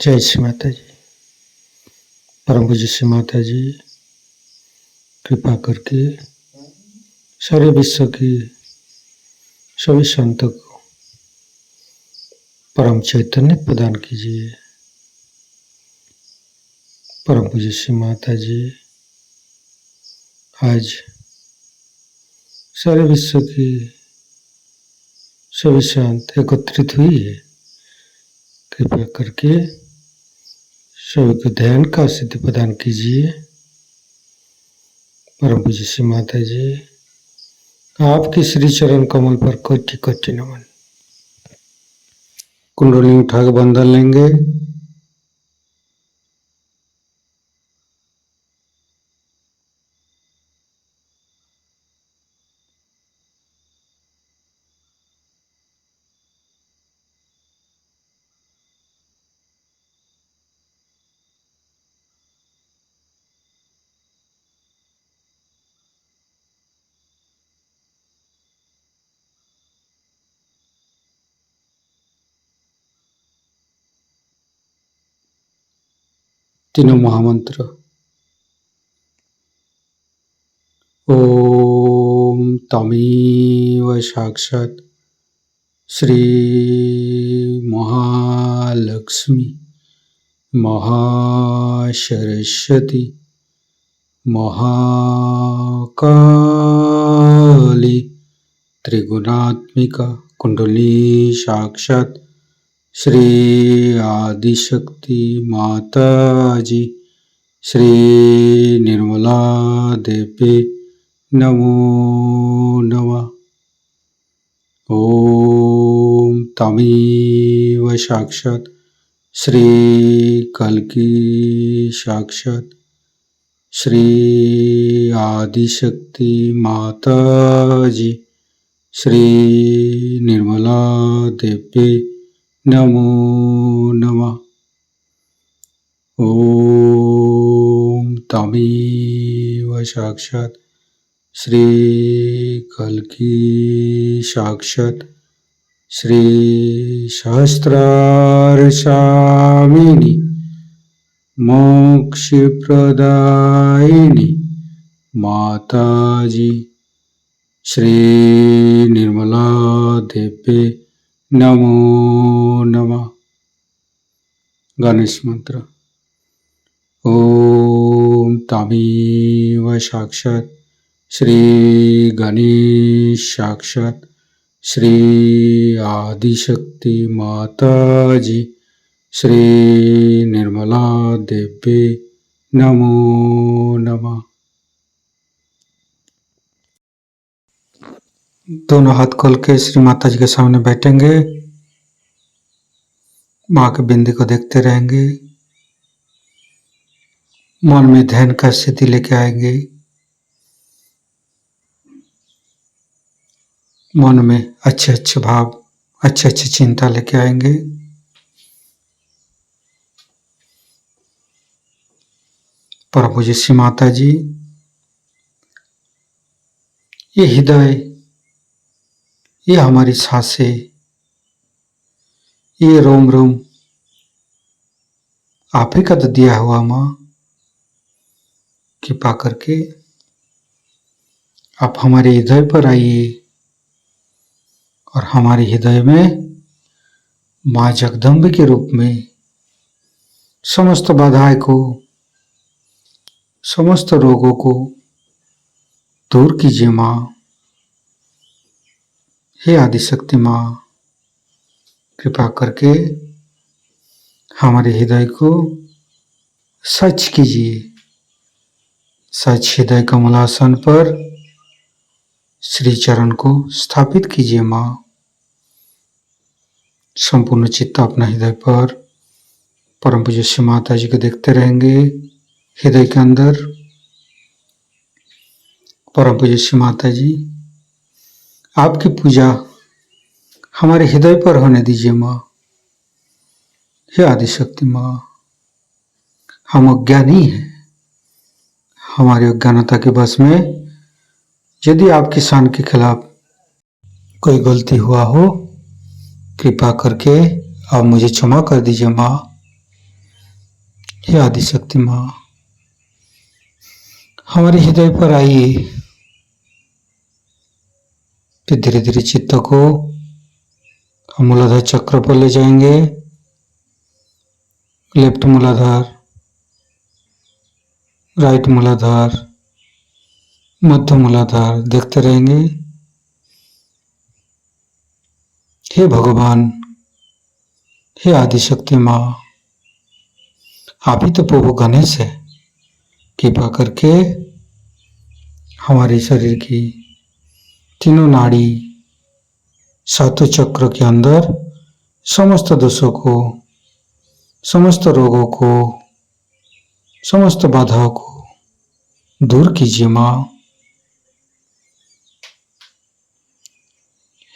जय श्री माता जी। परम पूज्य श्री माता जी कृपा करके सारे विश्व की सभी संतों को परम चैतन्य प्रदान कीजिए। परम पूज्य श्री माता जी आज सारे विश्व की सभी संत एकत्रित हुई है। कृपा करके सभी को ध्यान का सिद्धि प्रदान कीजिए। परम पूज्य श्री माता जी आपके श्री चरण कमल पर कोटि कोटि नमन। कुंडली उठा के बंधन लेंगे। तीनों महामंत्र। ओम तमेव साक्षात् श्री महालक्ष्मी महासरस्वती महाकाली त्रिगुणात्मिका कुंडली साक्षात् श्री आदिशक्ति माता जी श्री निर्मला देवी नमो नमः। ओम तमेव साक्षात् श्री कल्की साक्षात् श्री आदिशक्ति माता जी श्री निर्मला देवी नमो नमः। ओम तमेव साक्षात् श्री कल्की साक्षात् श्री सहस्रार स्वामिनी मोक्ष प्रदायिनी माता जी श्री निर्मला देवी नमो नमः। गणेश मंत्र। ओम तमेव साक्षात् श्री गणेश साक्षात् श्री आदिशक्ति माता जी श्री निर्मला देवी नमो नमः। दोनों हाथ खोल के श्री माता जी के सामने बैठेंगे। माँ के बिंदी को देखते रहेंगे। मन में ध्यान का स्थिति लेके आएंगे। मन में अच्छे अच्छे भाव अच्छे अच्छे चिंता लेके आएंगे। परम पूज्य श्री माता जी ये हृदय ये हमारी सांसें ये रोम रोम आप ही का तो दिया हुआ माँ। कृपा करके आप हमारे हृदय पर आइए और हमारे हृदय में माँ जगदम्बे के रूप में समस्त बाधाएं को समस्त रोगों को दूर कीजिए माँ। हे आदिशक्ति माँ कृपा करके हमारे हृदय को सच कीजिए। सच हृदय कमलासन पर श्री चरण को स्थापित कीजिए माँ। संपूर्ण चित्त अपना हृदय पर परम पूज्य श्री माता जी को देखते रहेंगे। हृदय के अंदर परम पूज्य श्री माता जी आपकी पूजा हमारे हृदय पर होने दीजिए माँ। हे आदिशक्ति माँ हम अज्ञानी हैं। हमारी अज्ञानता के बस में यदि आपकी शान के खिलाफ कोई गलती हुआ हो कृपा करके आप मुझे क्षमा कर दीजिए माँ। हे आदिशक्ति माँ, हमारे हृदय पर आइए। फिर धीरे धीरे चित्त को हम मूलाधार चक्र पर ले जाएंगे। लेफ्ट मूलाधार, राइट मूलाधार, मध्य मूलाधार देखते रहेंगे। हे भगवान, हे आदिशक्ति माँ, आप ही तो प्रभु गणेश है। कृपा करके हमारे शरीर की तीनों नाड़ी, सातों चक्र के अंदर समस्त दोषों को, समस्त रोगों को, समस्त बाधाओं को दूर कीजिए माँ।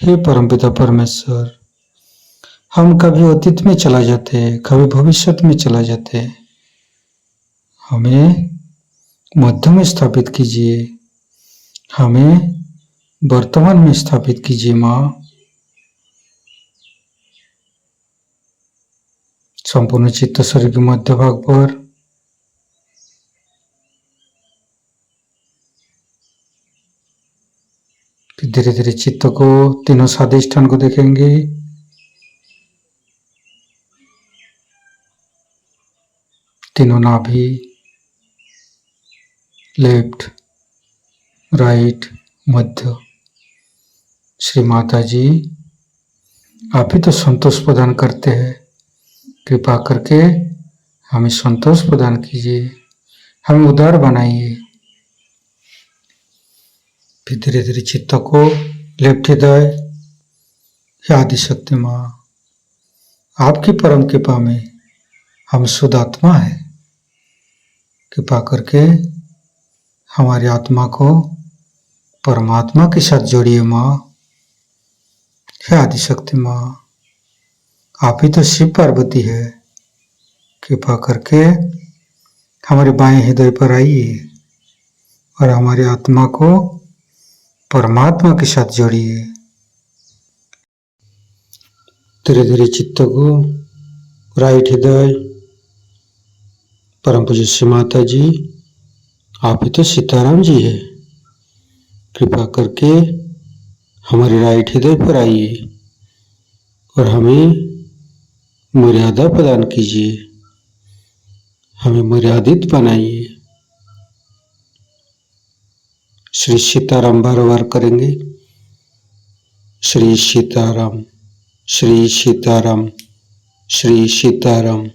हे परमपिता परमेश्वर, हम कभी अतीत में चला जाते, कभी भविष्य में चला जाते, हमें मध्य में स्थापित कीजिए, हमें वर्तमान में स्थापित कीजिए माँ। संपूर्ण चित्त शरीर के मध्य भाग पर फिर धीरे धीरे चित्त को तीनों स्वादिष्ठान को देखेंगे। तीनों नाभि, लेफ्ट, राइट, मध्य। श्री माता जी, आप ही तो संतोष प्रदान करते हैं। कृपा करके हमें संतोष प्रदान कीजिए, हमें उदार बनाइए। फिर धीरे धीरे चित्त को लेफ्ट हृदय, आदिशक्ति माँ, आपकी परम कृपा में हम शुद्ध आत्मा है। कृपा करके हमारी आत्मा को परमात्मा के साथ जोड़िए माँ। हे आदिशक्ति माँ, आप ही तो शिव पार्वती है। कृपा करके हमारे बाएं हृदय पर आइए और हमारी आत्मा को परमात्मा के साथ जोड़िए। धीरे धीरे चित्त को राइट हृदय, परम पूज्य श्री माता जी, आप ही तो सीताराम जी है। कृपा करके हमारे राइट हृदय पर आइए और हमें मर्यादा प्रदान कीजिए, हमें मर्यादित बनाइए। श्री सीताराम बार बार करेंगे। श्री सीताराम, श्री सीताराम, श्री सीताराम,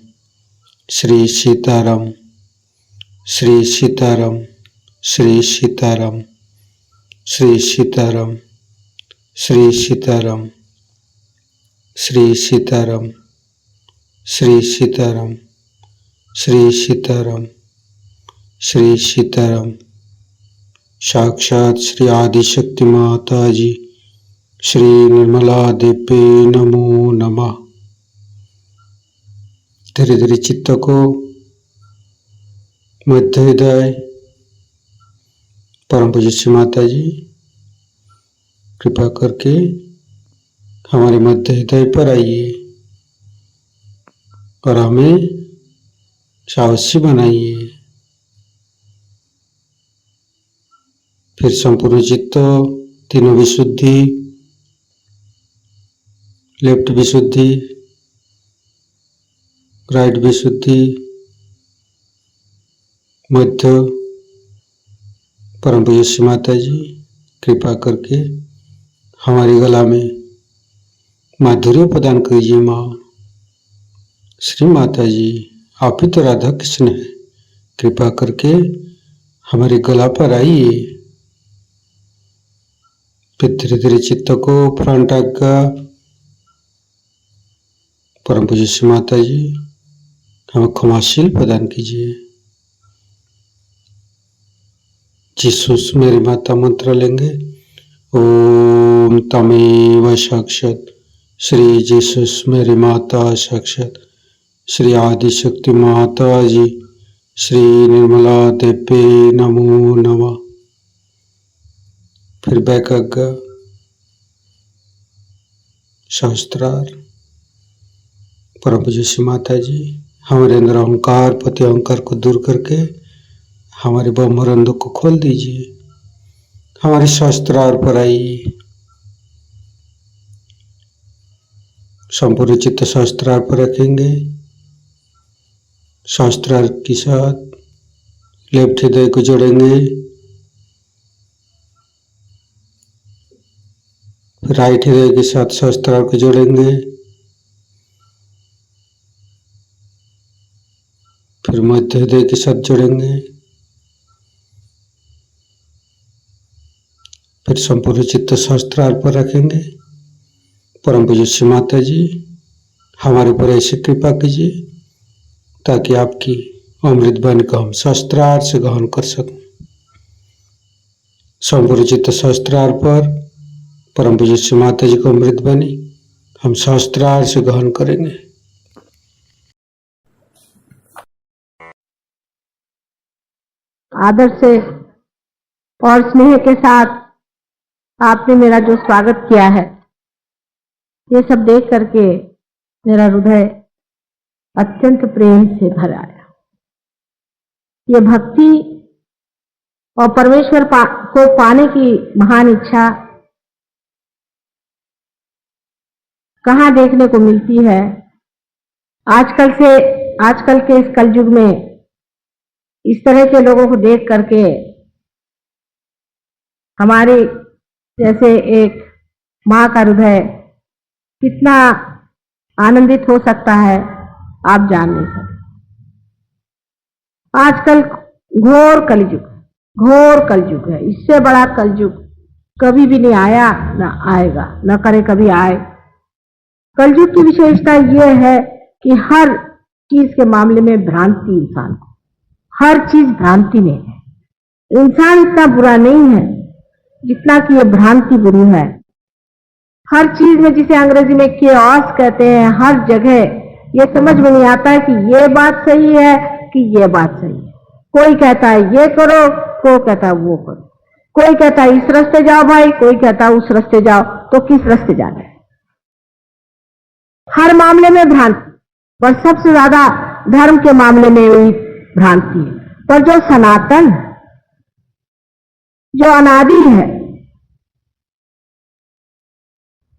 श्री सीताराम, श्री सीताराम, श्री सीताराम, श्री सीताराम, श्री सीताराम, श्री सीताराम, श्री सीताराम, श्री सीताराम, श्री सीताराम। साक्षात श्री आदिशक्ति माता जी, श्री निर्मला देवी नमो नमः। धीरे धीरे चित्त को मध्य हृदय, परम पूज्य श्री माता जी, कृपा करके हमारे मध्य हृदय पर आइए और हमें साहसी बनाइए। फिर संपूर्ण चित्त, तीनों विशुद्धि, लेफ्ट विशुद्धि, राइट विशुद्धि, मध्य, परम पूज्य श्री माता जी, कृपा करके हमारी गला में माधुर्य प्रदान कीजिए माँ। श्री माता जी, आप ही तो राधा कृष्ण है। कृपा करके हमारे गला पर आइए। फिर धीरे धीरे चित्त को फ्रंट आज्ञा, परम पूज्य श्री माता जी, हमें क्षमाशील प्रदान कीजिए। जीसस मेरी माता मंत्र लेंगे। ओम तमेव साक्षात श्री जीसस मेरी माता साक्षात श्री आदिशक्ति माता जी, श्री निर्मला देवी नमो नमः। फिर बैक आज्ञा, सहस्त्रार, परम पूज्य श्री माता जी, हमारे अंदर अहंकार पति अहंकार को दूर करके हमारे ब्रह्मरंध्र को खोल दीजिए। हमारे शास्त्रार पर आइए, संपूर्ण चित्त शास्त्रार पर रखेंगे। शास्त्रार के साथ लेफ्ट हृदय को जोड़ेंगे, फिर राइट हृदय के साथ शास्त्रार को जोड़ेंगे, फिर मध्य हृदय के साथ जोड़ेंगे, फिर संपूर्ण चित्त शास्त्रार पर रखेंगे। परम पूज्य श्री माता जी हमारे ऊपर ऐसी कृपा कीजिए ताकि आपकी अमृत वाणी को हम शास्त्रार से ग्रहण कर सकें। संपूर्ण चित्त शास्त्रार पर परम पूज्य श्री माता जी को अमृत वाणी हम शास्त्रार से ग्रहण करेंगे। आदर से और स्नेह के साथ आपने मेरा जो स्वागत किया है, ये सब देख करके मेरा हृदय अत्यंत प्रेम से भर आया। ये भक्ति और परमेश्वर को पाने की महान इच्छा कहाँ देखने को मिलती है। आजकल के इस कलयुग में इस तरह के लोगों को देख करके हमारे जैसे एक माँ का हृदय कितना आनंदित हो सकता है, आप जान नहीं सकते। आजकल घोर कलयुग है। इससे बड़ा कलयुग कभी भी नहीं आया, न आएगा, न करे कभी आए। कलयुग की विशेषता यह है कि हर चीज के मामले में भ्रांति, इंसान को हर चीज भ्रांति में है। इंसान इतना बुरा नहीं है जितना कि ये भ्रांति बुरी है। हर चीज में, जिसे अंग्रेजी में केओस कहते हैं, हर जगह ये समझ में नहीं आता है कि ये बात सही है कि ये बात सही है। कोई कहता है ये करो, कोई कहता है वो करो, कोई कहता है इस रास्ते जाओ भाई, कोई कहता है उस रास्ते जाओ। तो किस रास्ते जाना है? हर मामले में भ्रांति, पर सबसे ज्यादा धर्म के मामले में हुई भ्रांति है। पर जो सनातन, जो अनादि है,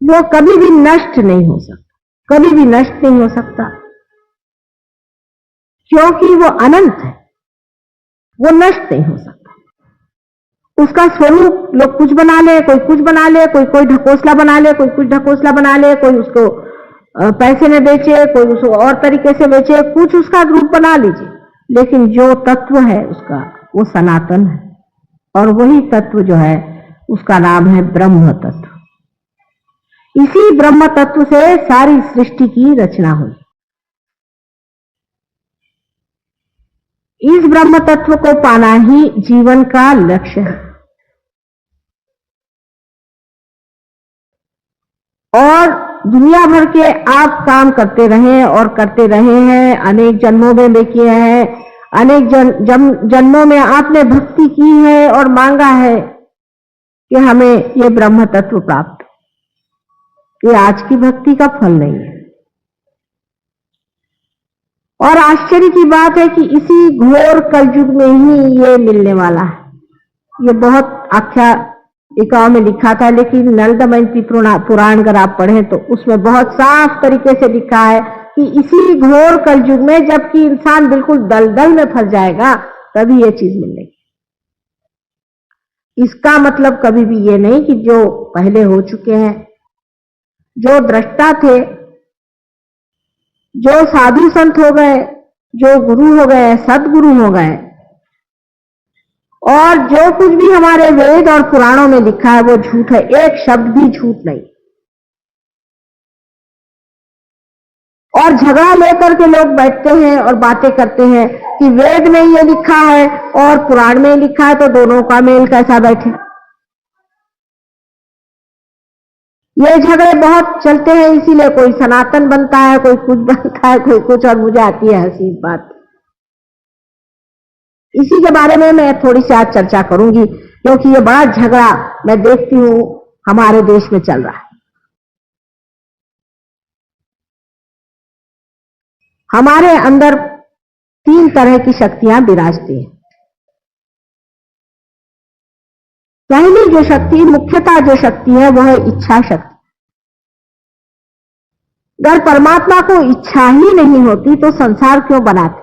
वो कभी भी नष्ट नहीं हो सकता, कभी भी नष्ट नहीं हो सकता, क्योंकि वो अनंत है, वो नष्ट नहीं हो सकता। उसका स्वरूप लोग कुछ बना ले, कोई कुछ बना ले, कोई ढकोसला बना ले, कोई कुछ ढकोसला बना ले, कोई उसको पैसे में बेचे, कोई उसको और तरीके से बेचे, कुछ उसका रूप बना लीजिए, लेकिन जो तत्व है उसका, वो सनातन है। और वही तत्व जो है उसका नाम है ब्रह्म तत्व। इसी ब्रह्म तत्व से सारी सृष्टि की रचना हुई। इस ब्रह्म तत्व को पाना ही जीवन का लक्ष्य है। और दुनिया भर के आप काम करते रहे और करते रहे हैं, अनेक जन्मों में भी किए हैं, अनेक जन्मों में आपने भक्ति की है और मांगा है कि हमें ये ब्रह्म तत्व प्राप्त। ये आज की भक्ति का फल नहीं है। और आश्चर्य की बात है कि इसी घोर कलयुग में ही ये मिलने वाला है। ये बहुत आख्यायिकाओं में लिखा था, लेकिन नल दमयंती पुराण अगर आप पढ़ें तो उसमें बहुत साफ तरीके से लिखा है कि इसी घोर कलयुग में, जबकि इंसान बिल्कुल दलदल में फंस जाएगा, तभी ये चीज मिलेगी। इसका मतलब कभी भी ये नहीं कि जो पहले हो चुके हैं, जो दृष्टा थे, जो साधु संत हो गए, जो गुरु हो गए, सदगुरु हो गए, और जो कुछ भी हमारे वेद और पुराणों में लिखा है वो झूठ है, एक शब्द भी झूठ नहीं। और झगड़ा लेकर के लोग बैठते हैं और बातें करते हैं कि वेद में ये लिखा है और पुराण में लिखा है, तो दोनों का मेल कैसा बैठे। ये झगड़े बहुत चलते हैं, इसीलिए कोई सनातन बनता है, कोई कुछ बनता है, कोई कुछ, और मुझे आती है हंसी बात। इसी के बारे में मैं थोड़ी सी आज चर्चा करूंगी, क्योंकि ये बड़ा झगड़ा मैं देखती हूं हमारे देश में चल रहा है। हमारे अंदर 3 तरह की शक्तियां विराजती हैं। पहली जो शक्ति, मुख्यतः जो शक्ति है, वह है इच्छा शक्ति। अगर परमात्मा को इच्छा ही नहीं होती तो संसार क्यों बनाते?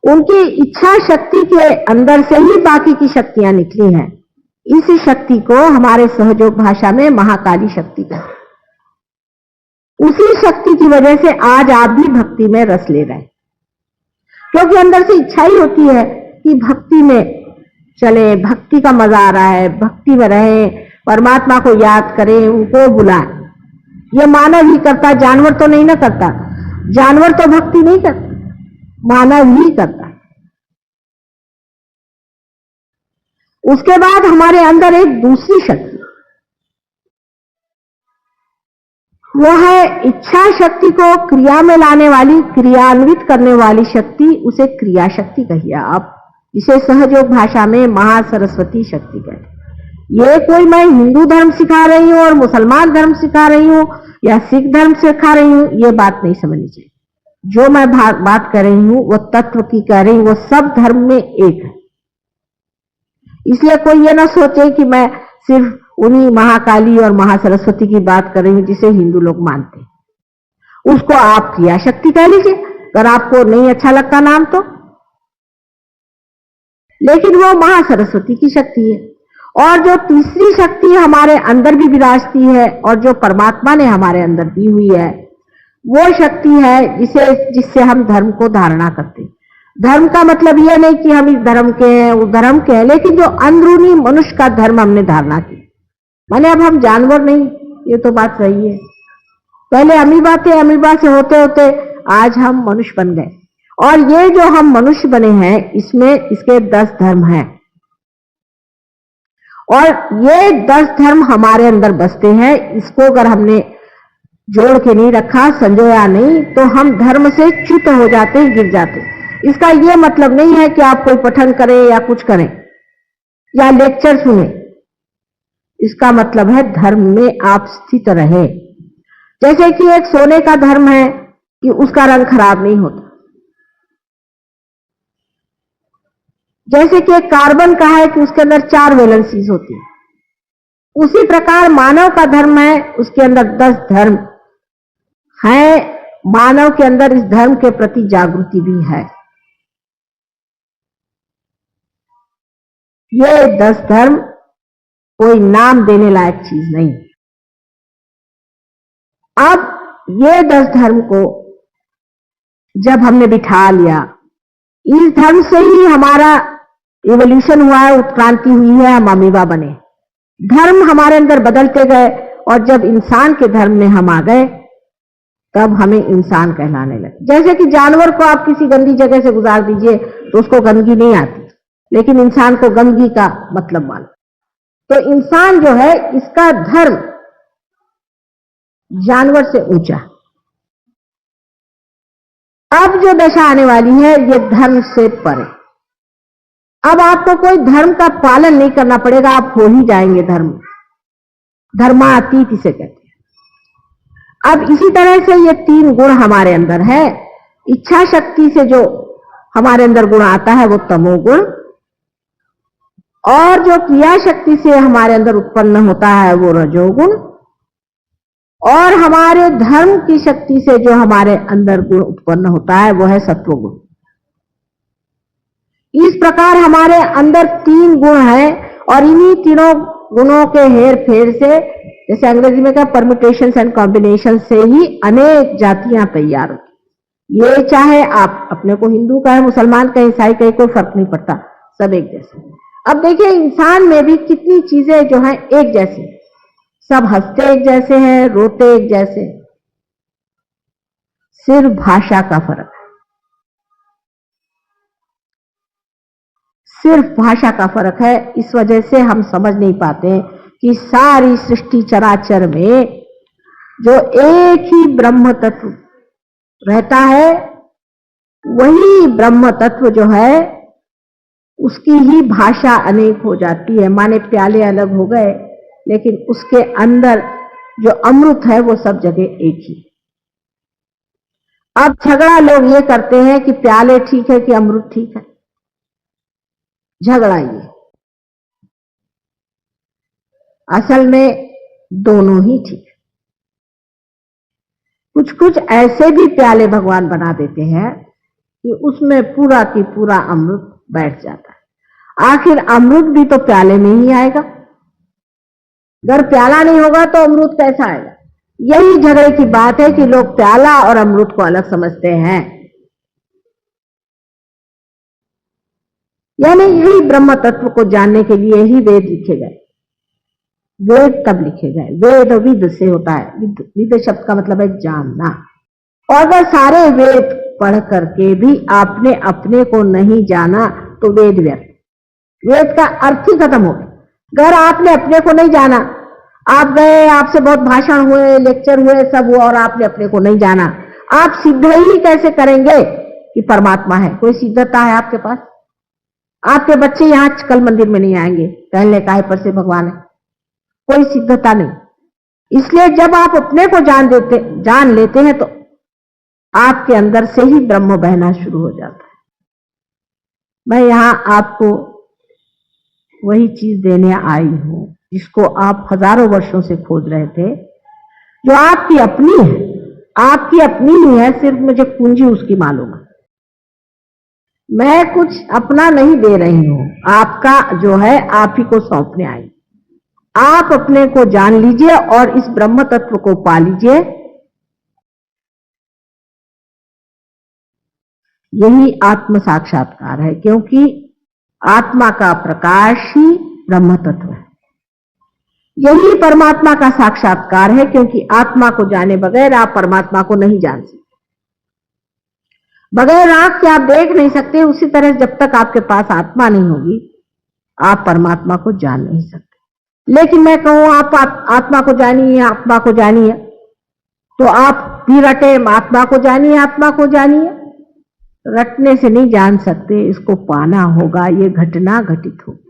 उनकी इच्छा शक्ति के अंदर से ही बाकी की शक्तियां निकली हैं। इस शक्ति को हमारे सहयोग भाषा में महाकाली शक्ति कहते हैं। उसी शक्ति की वजह से आज आप भी भक्ति में रस ले रहे हैं, क्योंकि अंदर से इच्छा ही होती है कि भक्ति में चले, भक्ति का मजा आ रहा है, भक्ति में रहे, परमात्मा को याद करें, उनको बुलाएं। ये मानव ही करता, जानवर तो नहीं ना करता। जानवर तो भक्ति नहीं करता, मानव ही करता। उसके बाद हमारे अंदर एक दूसरी शक्ति, वो है इच्छा शक्ति को क्रिया में लाने वाली, क्रियान्वित करने वाली शक्ति। उसे क्रिया शक्ति कहिए आप, इसे सहयोग भाषा में महासरस्वती शक्ति कहते हैं। ये कोई मैं हिंदू धर्म सिखा रही हूं और मुसलमान धर्म सिखा रही हूं या सिख धर्म सिखा रही हूं, ये बात नहीं समझनी चाहिए। जो मैं बात कर रही हूं वो तत्व की कह रही हूं, वो सब धर्म में एक है। इसलिए कोई ये ना सोचे कि मैं सिर्फ उन्हीं महाकाली और महासरस्वती की बात कर रही हूं जिसे हिंदू लोग मानते हैं। उसको आप क्रिया शक्ति कह लीजिए, अगर आपको नहीं अच्छा लगता नाम तो, लेकिन वो महासरस्वती की शक्ति है। और जो तीसरी शक्ति हमारे अंदर भी विराजती है और जो परमात्मा ने हमारे अंदर दी हुई है, वो शक्ति है जिससे हम धर्म को धारणा करते हैं। धर्म का मतलब यह नहीं कि हम इस धर्म के हैं, उस धर्म के हैं, लेकिन जो अंदरूनी मनुष्य का धर्म हमने धारणा की। माने अब हम जानवर नहीं, ये तो बात सही है। पहले अमीबा थे, अमीबा से होते होते आज हम मनुष्य बन गए। और ये जो हम मनुष्य बने हैं, इसमें इसके 10 धर्म हैं। और ये 10 धर्म हमारे अंदर बसते हैं। इसको अगर हमने जोड़ के नहीं रखा, संजोया नहीं, तो हम धर्म से च्युत हो जाते हैं, गिर जाते हैं। इसका यह मतलब नहीं है कि आप कोई पठन करें या कुछ करें या लेक्चर सुने। इसका मतलब है धर्म में आप स्थित रहे। जैसे कि एक सोने का धर्म है कि उसका रंग खराब नहीं होता, जैसे कि एक कार्बन का है कि उसके अंदर 4 वैलेंसीज होती है, उसी प्रकार मानव का धर्म है, उसके अंदर 10 धर्म है। मानव के अंदर इस धर्म के प्रति जागृति भी है। ये 10 धर्म कोई नाम देने लायक चीज नहीं। अब ये 10 धर्म को जब हमने बिठा लिया, इस धर्म से ही हमारा इवोल्यूशन हुआ है, उत्क्रांति हुई है, हम अमीबा बने। धर्म हमारे अंदर बदलते गए और जब इंसान के धर्म में हम आ गए, तब हमें इंसान कहलाने लगे। जैसे कि जानवर को आप किसी गंदी जगह से गुजार दीजिए तो उसको गंदगी नहीं आती, लेकिन इंसान को गंदगी का मतलब मानो। तो इंसान जो है, इसका धर्म जानवर से ऊंचा। अब जो दशा आने वाली है, ये धर्म से परे। अब आपको कोई धर्म का पालन नहीं करना पड़ेगा, आप हो ही जाएंगे धर्म, धर्मातीत इसे कहते हैं। अब इसी तरह से ये 3 गुण हमारे अंदर है। इच्छा शक्ति से जो हमारे अंदर गुण आता है वो तमोगुण, और जो क्रिया शक्ति से हमारे अंदर उत्पन्न होता है वो रजोगुण, और हमारे धर्म की शक्ति से जो हमारे अंदर गुण उत्पन्न होता है वो है सत्वगुण। इस प्रकार हमारे अंदर 3 गुण हैं और इन्हीं तीनों गुणों के हेर फेर से, जैसे अंग्रेजी में क्या, परम्यूटेशंस एंड कॉम्बिनेशन से ही अनेक जातियां तैयार होती। ये चाहे आप अपने को हिंदू कहें, मुसलमान कहें, ईसाई कहें, कोई फर्क नहीं पड़ता, सब एक जैसे। अब देखिए इंसान में भी कितनी चीजें जो हैं एक जैसी, सब हंसते एक जैसे हैं, रोते एक जैसे, सिर्फ भाषा का फर्क है। सिर्फ भाषा का फर्क है। इस वजह से हम समझ नहीं पाते कि सारी सृष्टि चराचर में जो एक ही ब्रह्म तत्व रहता है, वही ब्रह्म तत्व जो है उसकी ही भाषा अनेक हो जाती है। माने प्याले अलग हो गए, लेकिन उसके अंदर जो अमृत है वो सब जगह एक ही। अब झगड़ा लोग ये करते हैं कि प्याले ठीक है कि अमृत ठीक है, झगड़ा ये। असल में दोनों ही ठीक है। कुछ कुछ ऐसे भी प्याले भगवान बना देते हैं कि उसमें पूरा की पूरा अमृत बैठ जाता है। आखिर अमृत भी तो प्याले में ही आएगा, अगर प्याला नहीं होगा तो अमृत कैसा आएगा? यही झगड़े की बात है कि लोग प्याला और अमृत को अलग समझते हैं। यानी यही ब्रह्म तत्व को जानने के लिए ही वेद लिखे गए। वेद तब लिखे गए, वेद विद से होता है, विद शब्द का मतलब है जानना। और अगर सारे वेद पढ़ करके भी आपने अपने को नहीं जाना तो वेद व्यर्थ, वेद का अर्थ ही खत्म हो गया। अगर आपने अपने को नहीं जाना, आप गए, आपसे बहुत भाषण हुए, लेक्चर हुए, सब हुआ और आपने अपने को नहीं जाना, आप सिद्ध ही कैसे करेंगे कि परमात्मा है? कोई सिद्धता है आपके पास? आपके बच्चे यहां कल मंदिर में नहीं आएंगे, कहने का है पर से भगवान है, कोई सिद्धता नहीं। इसलिए जब आप अपने को जान लेते हैं तो आपके अंदर से ही ब्रह्म बहना शुरू हो जाता है। मैं यहां आपको वही चीज देने आई हूं जिसको आप हजारों वर्षों से खोज रहे थे, जो आपकी अपनी है, आपकी अपनी ही है, सिर्फ मुझे कुंजी उसकी मालूम है। मैं कुछ अपना नहीं दे रही हूं, आपका जो है आप ही को सौंपने आई। आप अपने को जान लीजिए और इस ब्रह्म तत्व को पा लीजिए। यही आत्म साक्षात्कार है, क्योंकि आत्मा का प्रकाश ही ब्रह्म तत्व है। यही परमात्मा का साक्षात्कार है, क्योंकि आत्मा को जाने बगैर आप परमात्मा को नहीं जान सकते। बगैर आंख के आप देख नहीं सकते, उसी तरह जब तक आपके पास आत्मा नहीं होगी आप परमात्मा को जान नहीं सकते। लेकिन मैं कहूं आप आत्मा को जानिए, आत्मा को जानिए, तो आप भी रटे आत्मा को जानिए, आत्मा को जानिए। रटने से नहीं जान सकते, इसको पाना होगा, ये घटना घटित होगी।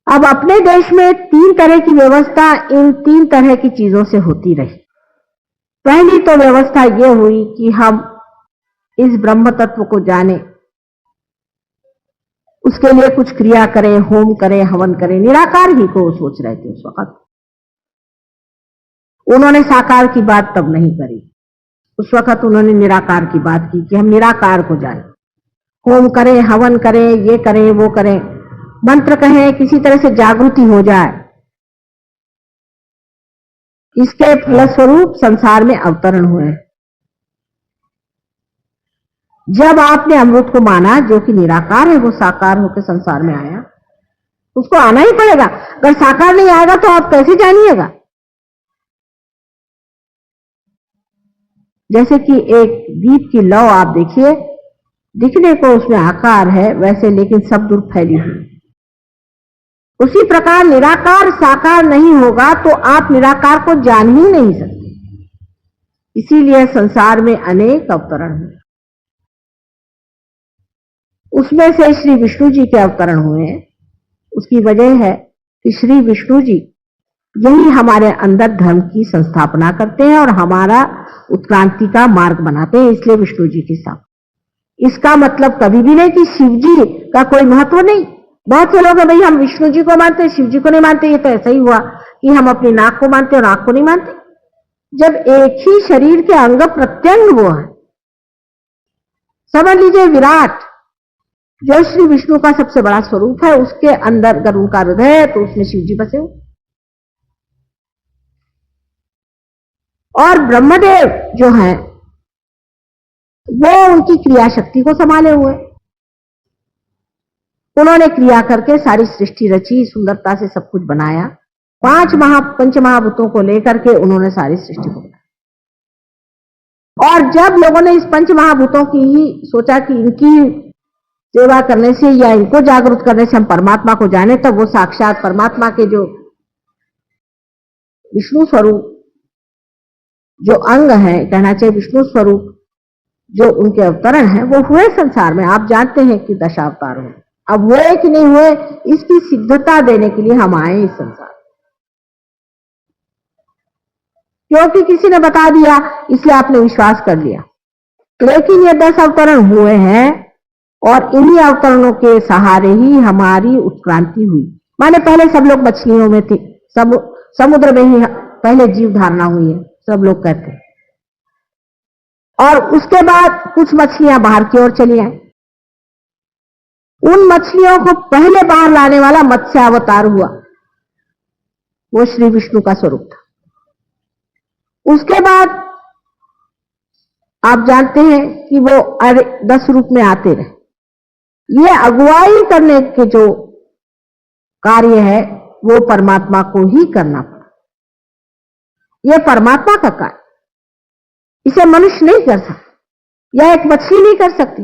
अब अपने देश में 3 तरह की व्यवस्था इन 3 तरह की चीजों से होती रही। पहली तो व्यवस्था यह हुई कि हम इस ब्रह्म तत्व को जाने, उसके लिए कुछ क्रिया करें, होम करें, हवन करें। निराकार ही को सोच रहे थे उस वक्त। उन्होंने साकार की बात तब नहीं करी, उस वक्त उन्होंने निराकार की बात की कि हम निराकार को जाने, होम करें, हवन करें, ये करें, वो करें, मंत्र कहें, किसी तरह से जागृति हो जाए। इसके फलस्वरूप संसार में अवतरण हुए। जब आपने अमृत को माना जो कि निराकार है, वो साकार होकर संसार में आया, उसको आना ही पड़ेगा। अगर साकार नहीं आएगा तो आप कैसे जानिएगा? जैसे कि एक दीप की लौ आप देखिए, दिखने को उसमें आकार है वैसे, लेकिन सब दूर फैली हुई। उसी प्रकार निराकार साकार नहीं होगा तो आप निराकार को जान ही नहीं सकते। इसीलिए संसार में अनेक अवतरण हुए। उसमें से श्री विष्णु जी के अवतरण हुए। उसकी वजह है कि श्री विष्णु जी यही हमारे अंदर धर्म की संस्थापना करते हैं और हमारा उत्क्रांति का मार्ग बनाते हैं, इसलिए विष्णु जी की स्थापना। इसका मतलब कभी भी नहीं कि शिव जी का कोई महत्व नहीं। बहुत से लोग हैं, भाई हम विष्णु जी को मानते हैं, शिव जी को नहीं मानते। ये तो ऐसा ही हुआ कि हम अपनी नाक को मानते और आंख को नहीं मानते, जब एक ही शरीर के अंग प्रत्यंग वो है। समझ लीजिए विराट जो श्री विष्णु का सबसे बड़ा स्वरूप है, उसके अंदर अगर उनका हृदय है तो उसमें शिव जी बसे हो। और ब्रह्मदेव जो है वो उनकी क्रिया शक्ति को संभाले हुए। उन्होंने क्रिया करके सारी सृष्टि रची, सुंदरता से सब कुछ बनाया। 5 पंच महाभूतों को लेकर के उन्होंने सारी सृष्टि को बनाया। और जब लोगों ने इस पंच महाभूतों की ही सोचा कि इनकी सेवा करने से या इनको जागरूक करने से हम परमात्मा को जाने, तब वो साक्षात परमात्मा के जो विष्णु स्वरूप जो अंग है, कहना चाहिए विष्णु स्वरूप जो उनके अवतरण है, वो हुए संसार में। आप जानते हैं कि 10 अवतार हुए। अब हुए कि नहीं हुए, इसकी सिद्धता देने के लिए हम आए इस संसार। क्योंकि किसी ने बता दिया इसलिए आपने विश्वास कर लिया। लेकिन ये 10 अवतरण हुए हैं और इन्हीं अवतरणों के सहारे ही हमारी उत्क्रांति हुई। माने पहले सब लोग मछलियों में थे, सब समुद्र में ही पहले जीव धारणा हुई है, सब लोग कहते हैं। और उसके बाद कुछ मछलियां बाहर की ओर चली आई। उन मछलियों को पहले बाहर लाने वाला मत्स्य अवतार हुआ, वो श्री विष्णु का स्वरूप था। उसके बाद आप जानते हैं कि वो 10 रूप में आते रहे। ये अगुवाई करने के जो कार्य है वो परमात्मा को ही करना पड़ा। यह परमात्मा का कार्य, इसे मनुष्य नहीं कर सकता या एक मछली नहीं कर सकती।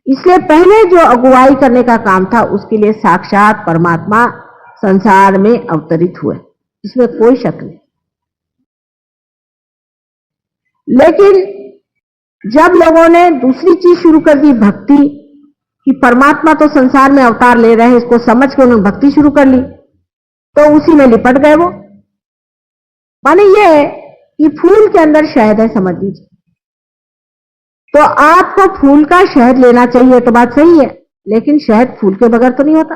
इसलिए पहले जो अगुवाई करने का काम था उसके लिए साक्षात परमात्मा संसार में अवतरित हुए, इसमें कोई शक नहीं। लेकिन जब लोगों ने दूसरी चीज शुरू कर दी, भक्ति, कि परमात्मा तो संसार में अवतार ले रहे हैं, इसको समझ के उन्होंने भक्ति शुरू कर ली, तो उसी में लिपट गए वो। माने ये कि फूल के अंदर शहद है, समझ लीजिए, तो आपको फूल का शहद लेना चाहिए, तो बात सही है, लेकिन शहद फूल के बगैर तो नहीं होता।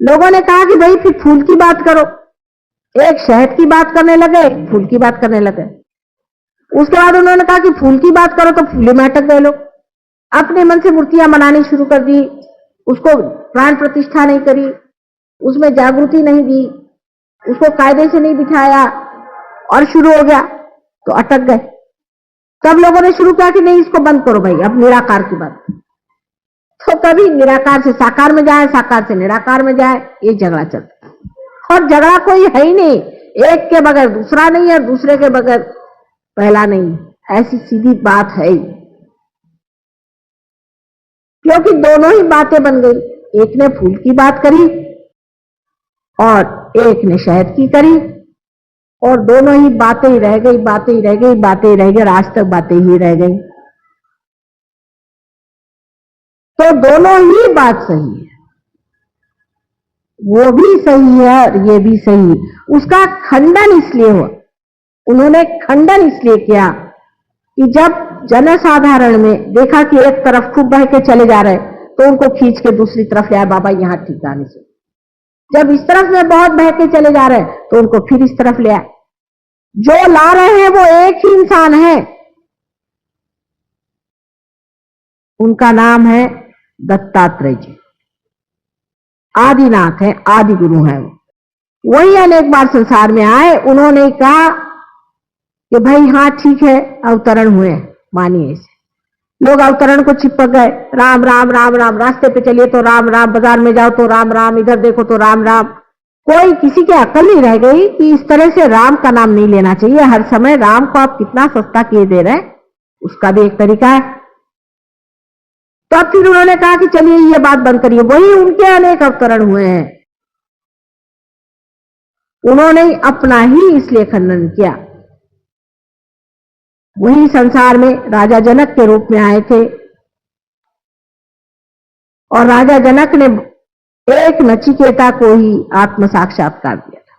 लोगों ने कहा कि भाई फिर फूल की बात करो, एक शहद की बात करने लगे, एक फूल की बात करने लगे। उसके बाद उन्होंने कहा कि फूल की बात करो, तो फूले में अटक गए लोग, अपने मन से मूर्तियां बनानी शुरू कर दी, उसको प्राण प्रतिष्ठा नहीं करी, उसमें जागृति नहीं दी, उसको कायदे से नहीं बिठाया और शुरू हो गया, तो अटक गए। तब लोगों ने शुरू किया कि नहीं, इसको बंद करो भाई, अब निराकार की बात। तो कभी निराकार से साकार में जाए, साकार से निराकार में जाए, ये झगड़ा चलता है। और झगड़ा कोई है ही नहीं, एक के बगैर दूसरा नहीं है, दूसरे के बगैर पहला नहीं, ऐसी सीधी बात है ही। क्योंकि दोनों ही बातें बन गई, एक ने फूल की बात करी और एक ने शहद की करी, और दोनों ही बातें ही रह गई, बातें ही रह गई, बातें ही रह गई, आज तक बातें ही रह गई। तो दोनों ही बात सही है, वो भी सही है और ये भी सही है। उसका खंडन इसलिए हुआ, उन्होंने खंडन इसलिए किया कि जब जनसाधारण में देखा कि एक तरफ खूब बह के चले जा रहे, तो उनको खींच के दूसरी तरफ ले आए, बाबा यहां ठिकाने से। जब इस तरफ में बहुत बह के चले जा रहे तो उनको फिर इस तरफ ले आए। जो ला रहे हैं वो एक ही इंसान है, उनका नाम है दत्तात्रेय जी। आदिनाथ है, आदि गुरु है वो। वही अनेक बार संसार में आए, उन्होंने कहा कि भाई हाँ ठीक है, अवतरण हुए, मानिए इसे। लोग अवतरण को चिपक गए, राम राम राम राम, रास्ते पे चलिए तो राम राम, बाजार में जाओ तो राम राम, इधर देखो तो राम राम। कोई किसी की अकल नहीं रह गई कि इस तरह से राम का नाम नहीं लेना चाहिए। हर समय राम को आप कितना सस्ता किए दे रहे हैं, उसका भी एक तरीका है। तो अब फिर उन्होंने कहा कि चलिए ये बात बंद करिए। वही उनके अनेक अवतरण हुए हैं, उन्होंने अपना ही इसलिए खंडन किया। वही संसार में राजा जनक के रूप में आए थे, और राजा जनक ने एक नचिकेता को ही आत्म साक्षात्कार दिया था।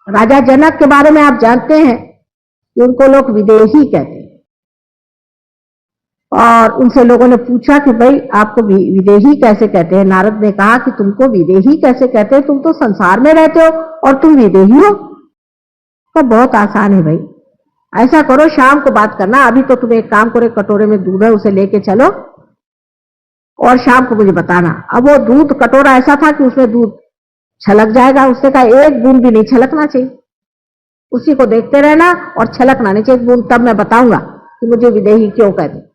राजा जनक के बारे में आप जानते हैं कि उनको लोग विदेही कहते हैं, और उनसे लोगों ने पूछा कि भाई आपको विदेही कैसे कहते हैं। नारद ने कहा कि तुमको विदेही कैसे कहते हैं, तुम तो संसार में रहते हो और तुम विदेही हो। तो बहुत आसान है भाई, ऐसा करो शाम को बात करना, अभी तो तुम एक काम करो, कटोरे में दूध है उसे लेके चलो और शाम को मुझे बताना। अब वो दूध कटोरा ऐसा था कि उसमें दूध छलक जाएगा, उसने कहा एक बूंद भी नहीं छलकना चाहिए, उसी को देखते रहना और छलकना नहीं चाहिए बूंद, तब मैं बताऊंगा कि मुझे विदेही क्यों कहते।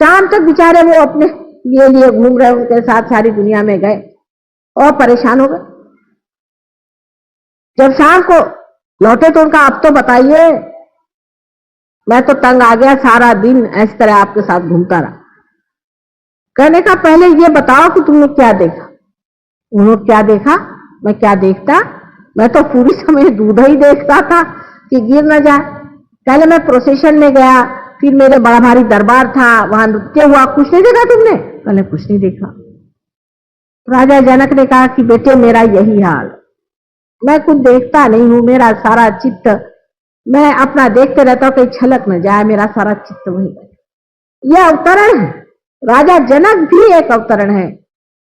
शाम तक बेचारे वो अपने लिए घूम रहे, उनके साथ सारी दुनिया में गए और परेशान हो गए। जब शाम को लौटे तो उनका अब तो बताइए, मैं तो तंग आ गया, सारा दिन इस तरह आपके साथ घूमता रहा। कहने का पहले ये बताओ कि तुमने क्या देखा। उन्होंने क्या देखा, मैं क्या देखता, मैं तो पूरी समय दूध ही देखता था कि गिर न जाए। पहले मैं प्रोसेशन में गया, फिर मेरे बड़ा भारी दरबार था, वहां नृत्य हुआ, कुछ नहीं देखा तुमने? पहले कुछ नहीं देखा। राजा जनक ने कहा कि बेटे मेरा यही हाल, मैं कुछ देखता नहीं हूं, मेरा सारा चित्त, मैं अपना देखते रहता हूं, कहीं छलक न जाए, मेरा सारा चित्त वही है। यह अवतरण है। राजा जनक भी एक अवतरण है,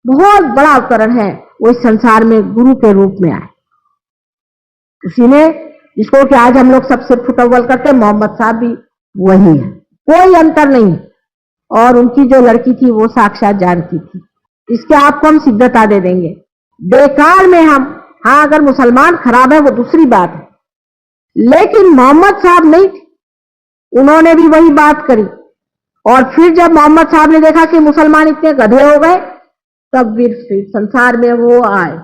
बहुत बड़ा अवतरण है। वो इस संसार में गुरु के रूप में आए। उसी ने, जिसको कि आज हम लोग सबसे फुटअव्वल करते हैं, मोहम्मद साहब भी वही है, कोई अंतर नहीं। और उनकी जो लड़की थी वो साक्षात जानकी थी। इसके आपको हम सिद्धता दे देंगे। बेकार में हम, हाँ अगर मुसलमान खराब है वो दूसरी बात है, लेकिन मोहम्मद साहब नहीं थे, उन्होंने भी वही बात करी। और फिर जब मोहम्मद साहब ने देखा कि मुसलमान इतने गधे हो गए, तब फिर संसार में वो आए।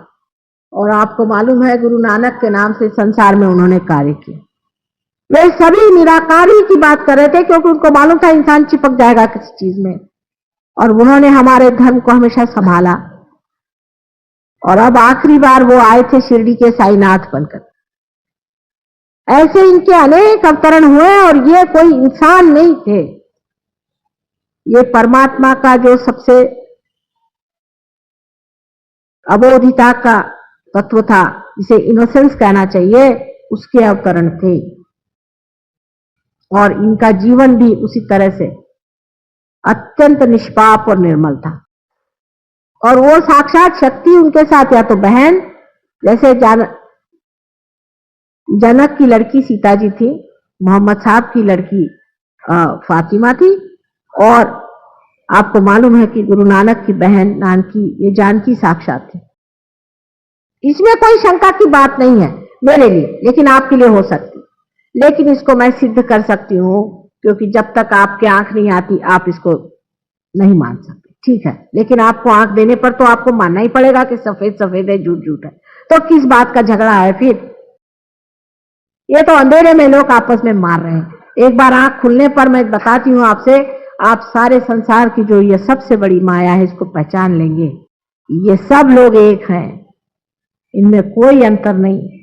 और आपको मालूम है, गुरु नानक के नाम से संसार में उन्होंने कार्य किए। वे सभी निराकारी की बात कर रहे थे, क्योंकि उनको मालूम था इंसान चिपक जाएगा किसी चीज में, और उन्होंने हमारे धर्म को हमेशा संभाला। और अब आखिरी बार वो आए थे शिरडी के साईनाथ बनकर। ऐसे इनके अनेक अवतरण हुए, और ये कोई इंसान नहीं थे, ये परमात्मा का जो सबसे अबोधिता का तत्व था, जिसे इनोसेंस कहना चाहिए, उसके अवतरण थे। और इनका जीवन भी उसी तरह से अत्यंत निष्पाप और निर्मल था। और वो साक्षात शक्ति उनके साथ, या तो बहन, जैसे जनक की लड़की सीता जी थी, मोहम्मद साहब की लड़की फातिमा थी, और आपको मालूम है कि गुरु नानक की बहन नानकी, ये जानकी साक्षात थी। इसमें कोई शंका की बात नहीं है मेरे लिए, लेकिन आपके लिए हो सकती। लेकिन इसको मैं सिद्ध कर सकती हूं, क्योंकि जब तक आपके आंख नहीं आती आप इसको नहीं मान सकते, ठीक है। लेकिन आपको आंख देने पर तो आपको मानना ही पड़ेगा कि सफेद सफेद है, झूठ झूठ है। तो किस बात का झगड़ा है फिर? ये तो अंधेरे में लोग आपस में मार रहे हैं। एक बार आंख खुलने पर मैं बताती हूं आपसे, आप सारे संसार की जो ये सबसे बड़ी माया है, इसको पहचान लेंगे। ये सब लोग एक हैं, इनमें कोई अंतर नहीं।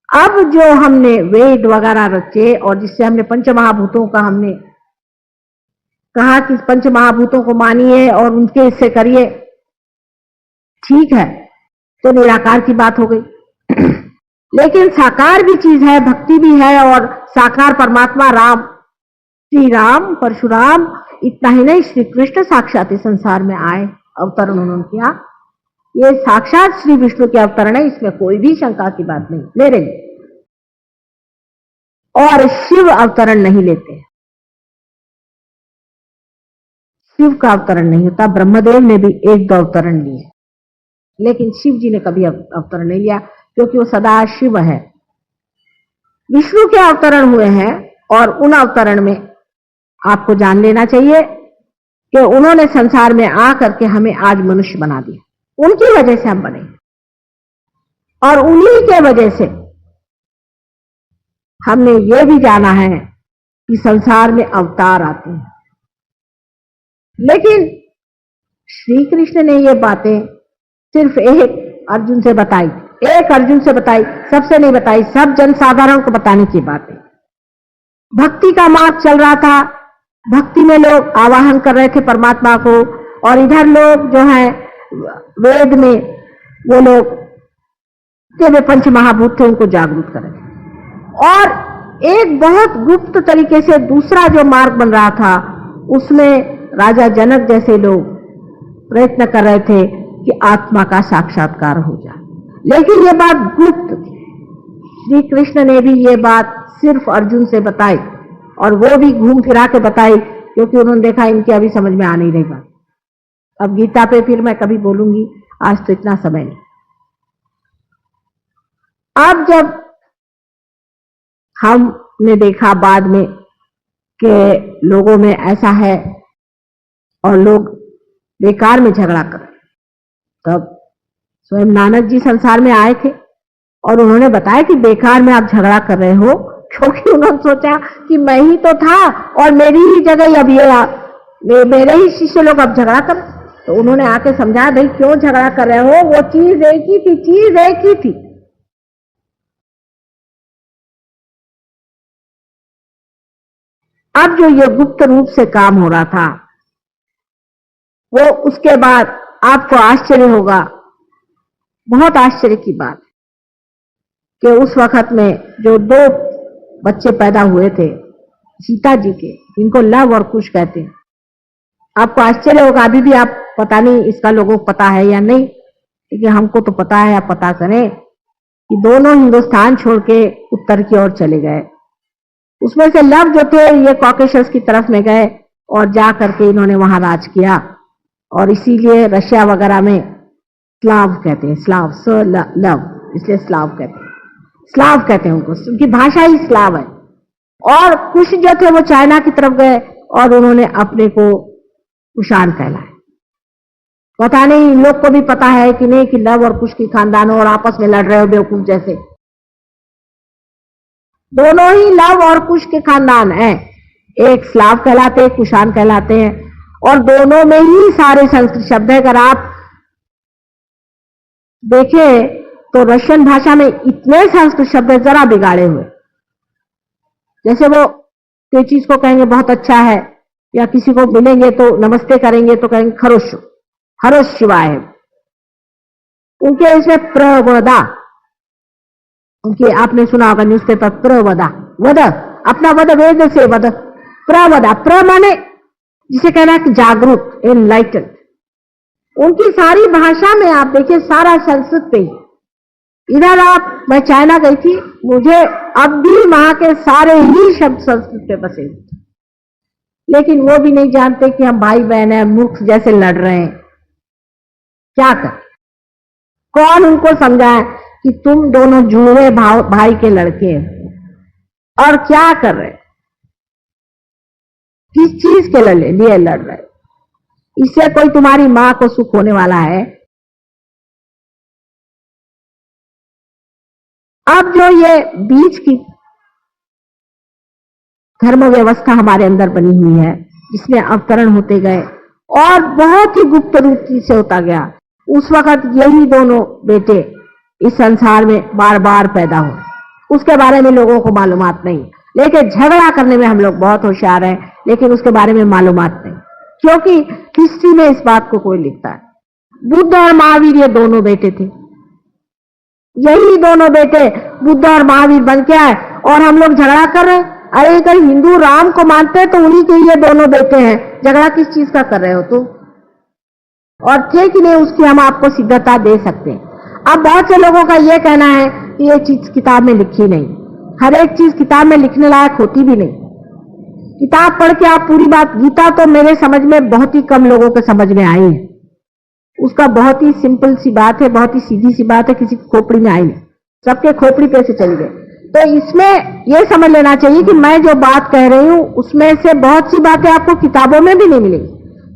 अब जो हमने वेद वगैरह रचे, और जिससे हमने पंचमहाभूतों का हमने कहा कि पंचमहाभूतों को मानिए और उनके हिस्से करिए, ठीक है, तो निराकार की बात हो गई। लेकिन साकार भी चीज है, भक्ति भी है, और साकार परमात्मा राम, श्री राम, परशुराम, इतना ही नहीं, श्री कृष्ण साक्षात इस संसार में आए, अवतरण उन्होंने किया। ये साक्षात श्री विष्णु के अवतरण है, इसमें कोई भी शंका की बात नहीं मेरे लिए। और शिव अवतरण नहीं लेते, शिव का अवतरण नहीं होता। ब्रह्मदेव ने भी एक दो अवतरण लिए, लेकिन शिव जी ने कभी अवतरण नहीं लिया, क्योंकि वो सदा शिव है। विष्णु के अवतरण हुए हैं, और उन अवतरण में आपको जान लेना चाहिए कि उन्होंने संसार में आकर के हमें आज मनुष्य बना दिया, उनकी वजह से हम बने, और उन्हीं के वजह से हमने ये भी जाना है कि संसार में अवतार आते हैं। लेकिन श्री कृष्ण ने ये बातें सिर्फ एक अर्जुन से बताई, एक अर्जुन से बताई, सबसे नहीं बताई, सब जनसाधारण को बताने की बात है। भक्ति का मार्ग चल रहा था, भक्ति में लोग आवाहन कर रहे थे परमात्मा को, और इधर लोग जो है वेद में वो लोग वे पंच महाभूत थे, उनको जागरूक कर रहे थे। और एक बहुत गुप्त तरीके से दूसरा जो मार्ग बन रहा था, उसमें राजा जनक जैसे लोग प्रयत्न कर रहे थे कि आत्मा का साक्षात्कार हो जाए, लेकिन ये बात गुप्त थी। श्री कृष्ण ने भी ये बात सिर्फ अर्जुन से बताई, और वो भी घूम फिरा के बताई, क्योंकि उन्होंने देखा इनकी अभी समझ में आ नहीं रही बात। अब गीता पे फिर मैं कभी बोलूंगी, आज तो इतना समय नहीं। अब जब हमने देखा बाद में कि लोगों में ऐसा है और लोग बेकार में झगड़ा कर, तब स्वयं नानक जी संसार में आए थे और उन्होंने बताया कि बेकार में आप झगड़ा कर रहे हो, क्योंकि उन्होंने सोचा कि मैं ही तो था और मेरी ही जगह अब ये मेरे ही शिष्य लोग अब झगड़ा कर। तो उन्होंने आके समझाया, भाई क्यों झगड़ा कर रहे हो, वो चीज एक ही थी, चीज एक ही थी। अब जो ये गुप्त रूप से काम हो रहा था, वो उसके बाद आपको आश्चर्य होगा, बहुत आश्चर्य की बात। कि उस वक्त में जो दो बच्चे पैदा हुए थे सीता जी के, इनको लव और कुश कहते हैं। आपको आश्चर्य होगा, अभी भी आप पता नहीं इसका लोगों को पता है या नहीं, लेकिन हमको तो पता है। आप पता करें कि दोनों हिंदुस्तान छोड़ के उत्तर की ओर चले गए। उसमें से लव जो थे ये कॉकेशस की तरफ में गए और जा करके इन्होंने वहां राज किया, और इसीलिए रशिया वगैरह में स्लाव कहते हैं, स्लाव लव, इसलिए स्लाव कहते हैं उनको, उनकी भाषा ही स्लाव है। और कुश जो थे वो चाइना की तरफ गए और उन्होंने अपने को कुषाण कहलाए। पता नहीं इन लोग को भी पता है कि नहीं कि लव और कुश की खानदानों और आपस में लड़ रहे हो बेवकूफ जैसे। दोनों ही लव और कुश के खानदान हैं, एक स्लाव कहलाते हैं, कुषाण कहलाते हैं, और दोनों में ही सारे संस्कृत शब्द है। अगर आप देखें तो रशियन भाषा में इतने संस्कृत शब्द है जरा बिगाड़े हुए। जैसे वो कोई चीज को कहेंगे बहुत अच्छा है, या किसी को मिलेंगे तो नमस्ते करेंगे तो कहेंगे हरोश शिवाय। उनके इसमें प्रवदा, उनके आपने सुना होगा न्यूज़पेपर, प्रवदा, वद, अपना वद वेद से वद, प्रवदा, प्र माने जिसे कहना है जागरूक, एनलाइटन। उनकी सारी भाषा में आप देखिए सारा संस्कृत पे ही। इधर आप, मैं चाइना गई थी, मुझे अब भी वहां के सारे ही शब्द संस्कृत पे बसे, लेकिन वो भी नहीं जानते कि हम भाई बहन हैं, मूर्ख जैसे लड़ रहे हैं। क्या कर, कौन उनको समझाए कि तुम दोनों जुड़े भाई के लड़के हैं और क्या कर रहे, किस चीज के लिए लड़ रहे, इससे कोई तुम्हारी मां को सुख होने वाला है? अब जो ये बीच की धर्म व्यवस्था हमारे अंदर बनी हुई है, जिसमें अवतरण होते गए और बहुत ही गुप्त रूप से होता गया, उस वक्त यही दोनों बेटे इस संसार में बार बार पैदा हुए। उसके बारे में लोगों को मालूमात नहीं, लेकिन झगड़ा करने में हम लोग बहुत होशियार हैं, लेकिन उसके बारे में मालूमात नहीं, क्योंकि हिस्ट्री में इस बात को कोई लिखता है। बुद्ध और महावीर ये दोनों बेटे थे, यही दोनों बेटे बुद्ध और महावीर बन के आए और हम लोग झगड़ा कर रहे हैं। अरे अगर हिंदू राम को मानते हैं तो उन्हीं के ये दोनों बेटे हैं, झगड़ा किस चीज का कर रहे हो तुम? और थे कि नहीं उसकी हम आपको सिद्धता दे सकते हैं। अब बहुत से लोगों का यह कहना है कि ये चीज किताब में लिखी नहीं, हर एक चीज किताब में लिखने लायक होती भी नहीं। किताब पढ़ के आप पूरी बात, गीता तो मेरे समझ में बहुत ही कम लोगों के समझ में आई है, उसका बहुत ही सिंपल सी बात है, बहुत ही सीधी सी बात है, किसी की खोपड़ी में आई नहीं, सबके खोपड़ी पे से चली गई। तो इसमें यह समझ लेना चाहिए कि मैं जो बात कह रही हूं उसमें से बहुत सी बातें आपको किताबों में भी नहीं मिलेंगी,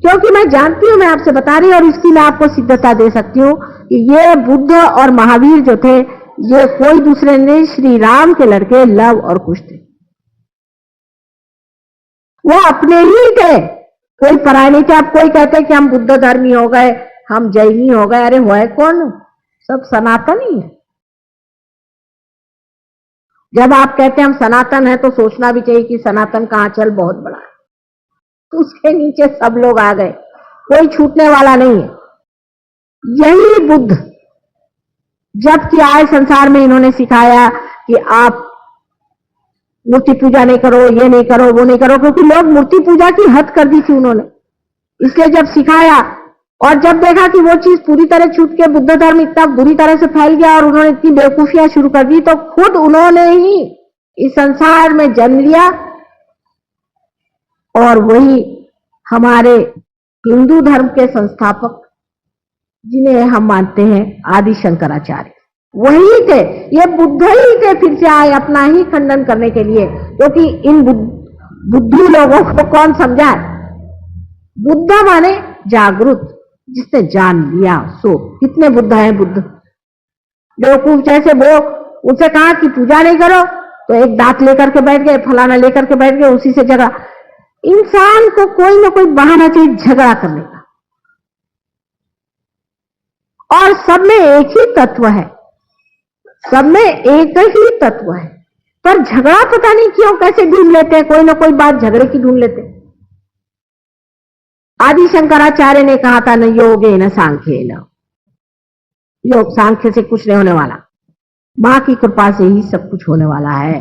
क्योंकि मैं जानती हूं, मैं आपसे बता रही हूं और इसकी मैं आपको सिद्धता दे सकती हूं कि ये बुद्ध और महावीर जो थे ये कोई दूसरे नहीं, श्री राम के लड़के लव और कुश थे। वो अपने ही थे, कोई पराय नहीं थे। अब कोई कहते कि हम बुद्ध धर्मी हो गए, हम जैनी हो गए, अरे हुआ है कौन? सब सनातनी है। जब आप कहते हैं हम सनातन है तो सोचना भी चाहिए कि सनातन का आंचल बहुत बड़ा है, तो उसके नीचे सब लोग आ गए, कोई छूटने वाला नहीं है। यही बुद्ध जब कि आए संसार में, इन्होंने सिखाया कि आप मूर्ति पूजा नहीं करो, ये नहीं करो, वो नहीं करो, क्योंकि लोग मूर्ति पूजा की हद कर दी थी उन्होंने। इसलिए जब सिखाया और जब देखा कि वो चीज पूरी तरह छूट के बुद्ध धर्म इतना बुरी तरह से फैल गया और उन्होंने इतनी बेवकूफियां शुरू कर दी, तो खुद उन्होंने ही इस संसार में जन्म लिया। और वही हमारे हिंदू धर्म के संस्थापक, जिन्हें हम मानते हैं आदि शंकराचार्य, वही थे। ये बुद्ध ही थे, फिर से आए अपना ही खंडन करने के लिए, क्योंकि इन बुद्धू लोगों को कौन समझाए? बुद्ध माने जागरूक, जिसने जान लिया सो। कितने बुद्ध हैं? बुद्ध बेवकूफ जैसे वो, उनसे कहा कि पूजा नहीं करो तो एक दांत लेकर के बैठ गए, फलाना लेकर के बैठ गए, उसी से झगड़ा। इंसान को कोई ना कोई बहाना चाहिए झगड़ा करने का, और सब में एक ही तत्व है, सब में एक ही तत्व है, पर झगड़ा पता नहीं क्यों कैसे ढूंढ लेते हैं, कोई ना कोई बात झगड़े की ढूंढ लेते हैं। आदि शंकराचार्य ने कहा था न योगे न सांख्य, न योग सांख्य से कुछ नहीं होने वाला, माँ की कृपा से ही सब कुछ होने वाला है।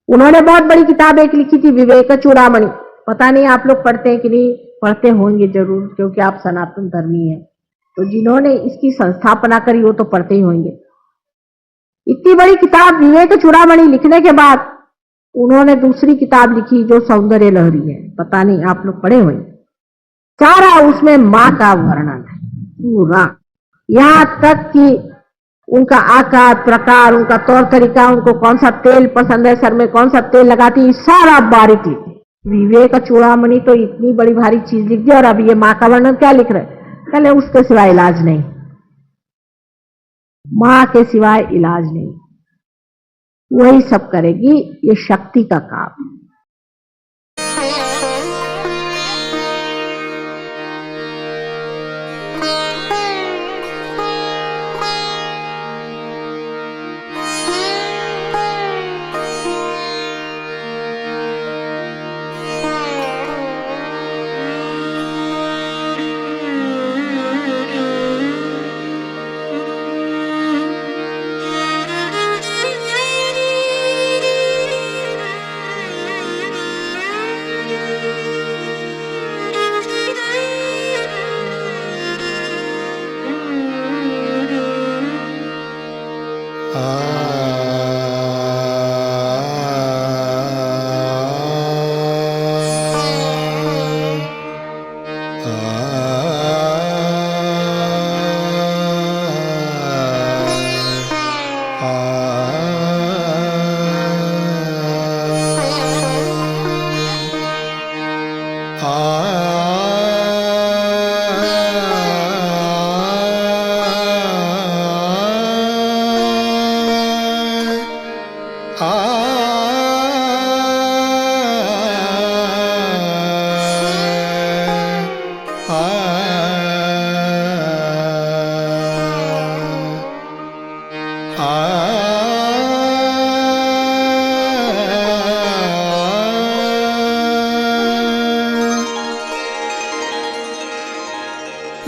उन्होंने बहुत बड़ी किताब एक लिखी थी, विवेक चूड़ामणि। पता नहीं आप लोग पढ़ते हैं कि नहीं, पढ़ते होंगे जरूर, क्योंकि आप सनातन धर्मी हैं। तो जिन्होंने इसकी संस्थापना करी वो तो पढ़ते ही होंगे। इतनी बड़ी किताब विवेक चूड़ामणि लिखने के बाद उन्होंने दूसरी किताब लिखी जो सौंदर्य लहरी है। पता नहीं आप लोग पढ़े होंगे। सारा उसमें माँ का वर्णन है पूरा, यहाँ तक कि उनका आकार प्रकार, उनका तौर तरीका, उनको कौन सा तेल पसंद है, सर में कौन सा तेल लगाती है, सारा बारीक लिखे। विवेक चूड़ामणि तो इतनी बड़ी भारी चीज लिख दी और अब ये माँ का वर्णन क्या लिख रहे? कहले उसके सिवाय इलाज नहीं, माँ के सिवाय इलाज नहीं, वही सब करेगी, ये शक्ति का काम है।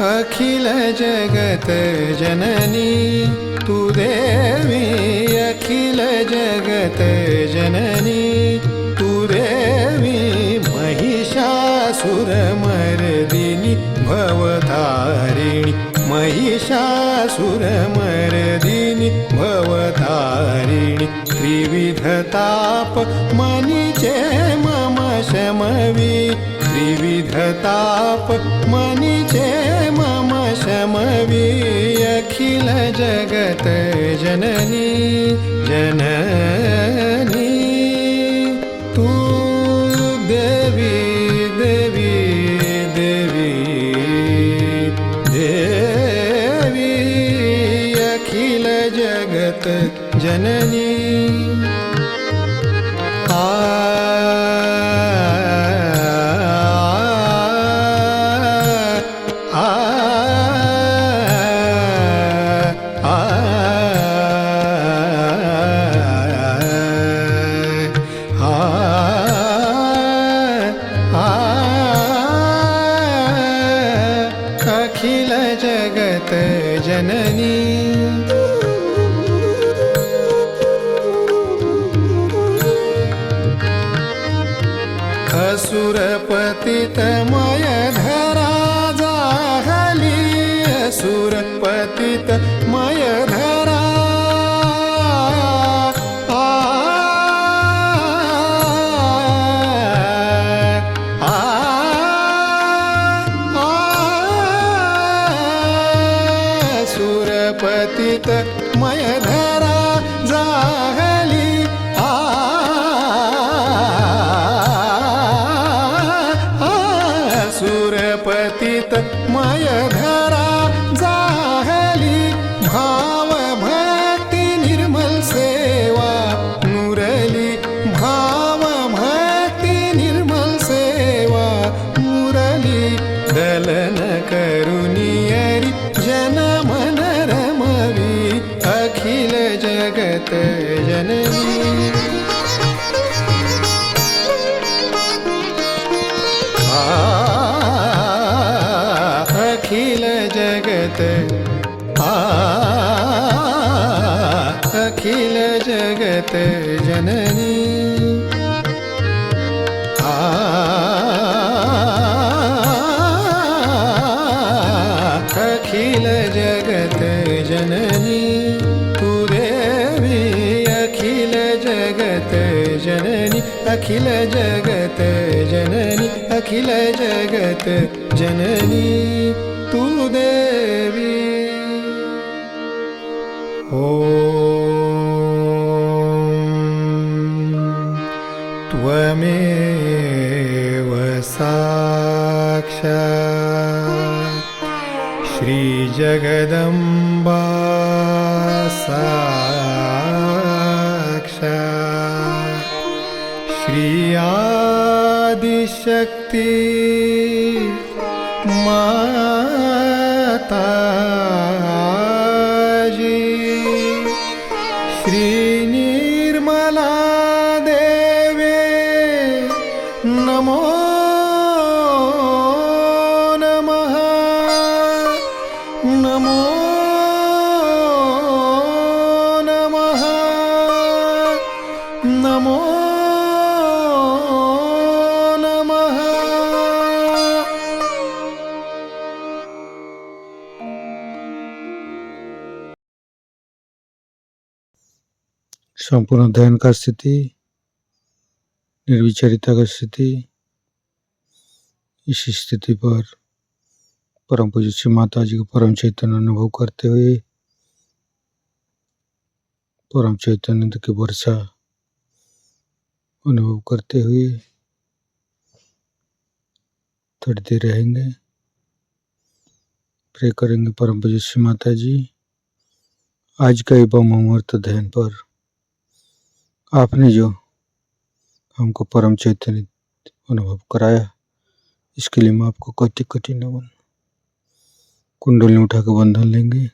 अखिल जगत जननी तू देवी, अखिल जगत जननी तू देवी, महिषासुरमर्दिनी भवतारिणी, महिषासुरमर्दिनी भवतारिणी, त्रिविधताप मनिचे मम शमवी, त्रिविधताप मनिचे मम शमवी, अखिल जगत जननी जननी तू देवी देवी देवी देवी, अखिल जगत जननी। अखिल जगत जननी असुर पतितमय धरा जाहली, असुर पतितमय धरा पतित मय धरा जाहली, सुरपतित मय धरा जाहली, भाव भक्ति निर्मल सेवा मुरली, भाव भक्ति निर्मल सेवा मुरली, दलन करुनियरि जन मन रमवी, अखिल जगत जननी। अखिल जगत अखिल जगत जननी अखिल जगत जननी तू देवी अखिल जगत जननी अखिल जगत जननी अखिल जगत जननी तू देवी त्वमेव साक्षात् श्रीजगदम्बा साक्षात् श्री आदिशक्ति माताजी श्री निर्मला देवे नमो नमः नमो नमः नमो नमः संपूर्ण ध्यान का स्थिति, निर्विचारिता का स्थिति। इस स्थिति पर परम पूज्य श्री माता जी को परम चैतन्य अनुभव करते हुए परम चैतन्य की वर्षा अनुभव करते हुए थोड़ी देर रहेंगे। प्रे करेंगे परम पूज्य श्री माता जी, आज का एवं अमृत ध्यान पर आपने जो हमको परम चैतन्य अनुभव कराया, इसके लिए मैं आपको कोटि कोटि नमन। कुंडली उठा के बंधन लेंगे।